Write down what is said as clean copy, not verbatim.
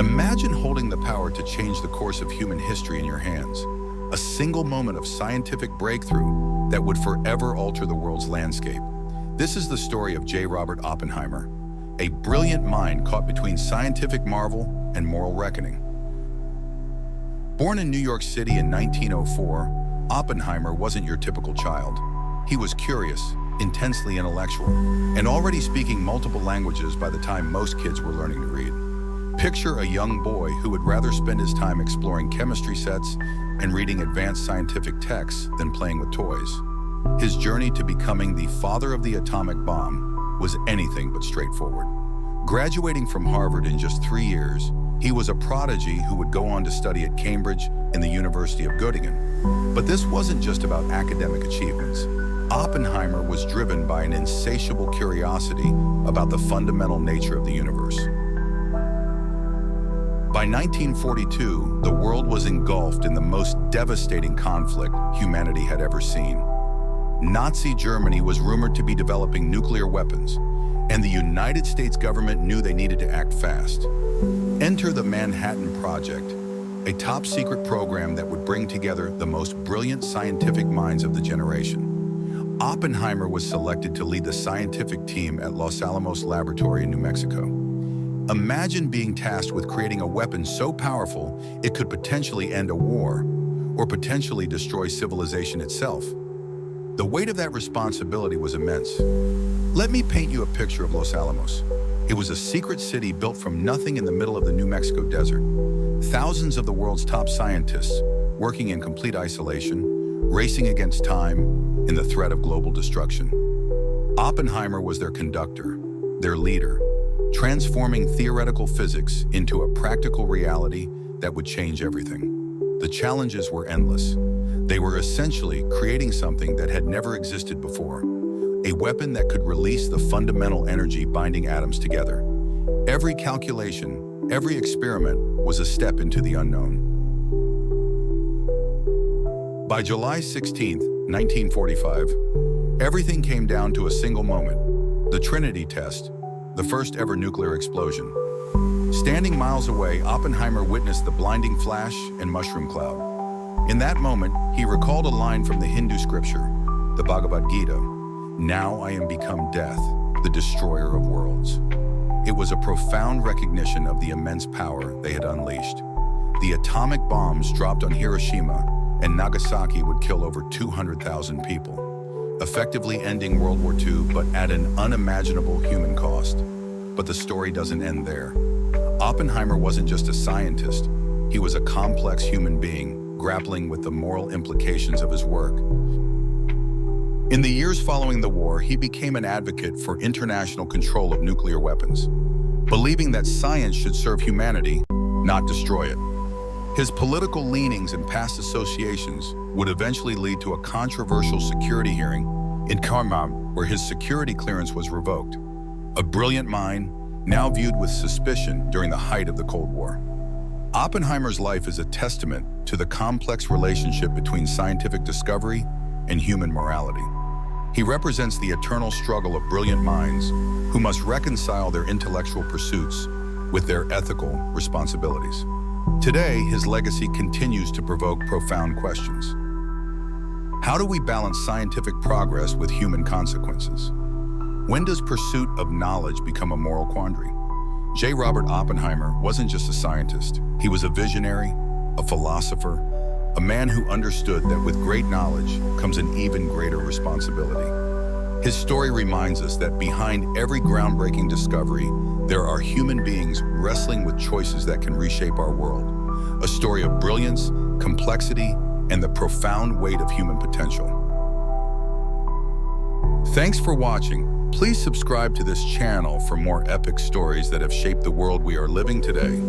Imagine holding the power to change the course of human history in your hands. A single moment of scientific breakthrough that would forever alter the world's landscape. This is the story of J. Robert Oppenheimer, a brilliant mind caught between scientific marvel and moral reckoning. Born in New York City in 1904, Oppenheimer wasn't your typical child. He was curious, intensely intellectual, and already speaking multiple languages by the time most kids were learning to read. Picture a young boy who would rather spend his time exploring chemistry sets and reading advanced scientific texts than playing with toys. His journey to becoming the father of the atomic bomb was anything but straightforward. Graduating from Harvard in just 3 years, he was a prodigy who would go on to study at Cambridge and the University of Göttingen. But this wasn't just about academic achievements. Oppenheimer was driven by an insatiable curiosity about the fundamental nature of the universe. By 1942, the world was engulfed in the most devastating conflict humanity had ever seen. Nazi Germany was rumored to be developing nuclear weapons, and the United States government knew they needed to act fast. Enter the Manhattan Project, a top-secret program that would bring together the most brilliant scientific minds of the generation. Oppenheimer was selected to lead the scientific team at Los Alamos Laboratory in New Mexico. Imagine being tasked with creating a weapon so powerful it could potentially end a war or potentially destroy civilization itself. The weight of that responsibility was immense. Let me paint you a picture of Los Alamos. It was a secret city built from nothing in the middle of the New Mexico desert. Thousands of the world's top scientists working in complete isolation, racing against time in the threat of global destruction. Oppenheimer was their conductor, their leader, transforming theoretical physics into a practical reality that would change everything. The challenges were endless. They were essentially creating something that had never existed before, a weapon that could release the fundamental energy binding atoms together. Every calculation, every experiment was a step into the unknown. By July 16, 1945, everything came down to a single moment, the Trinity test, the first ever nuclear explosion. Standing miles away, Oppenheimer witnessed the blinding flash and mushroom cloud. In that moment, he recalled a line from the Hindu scripture, the Bhagavad Gita, "Now I am become death, the destroyer of worlds." It was a profound recognition of the immense power they had unleashed. The atomic bombs dropped on Hiroshima and Nagasaki would kill over 200,000 people, effectively ending World War II, but at an unimaginable human cost. But the story doesn't end there. Oppenheimer wasn't just a scientist. He was a complex human being, grappling with the moral implications of his work. In the years following the war, he became an advocate for international control of nuclear weapons, believing that science should serve humanity, not destroy it. His political leanings and past associations would eventually lead to a controversial security hearing in Karmam, where his security clearance was revoked. A brilliant mind, now viewed with suspicion during the height of the Cold War. Oppenheimer's life is a testament to the complex relationship between scientific discovery and human morality. He represents the eternal struggle of brilliant minds who must reconcile their intellectual pursuits with their ethical responsibilities. Today, his legacy continues to provoke profound questions. How do we balance scientific progress with human consequences? When does pursuit of knowledge become a moral quandary? J. Robert Oppenheimer wasn't just a scientist. He was a visionary, a philosopher, a man who understood that with great knowledge comes an even greater responsibility. His story reminds us that behind every groundbreaking discovery, there are human beings wrestling with choices that can reshape our world. A story of brilliance, complexity, and the profound weight of human potential. Thanks for watching. Please subscribe to this channel for more epic stories that have shaped the world we are living today.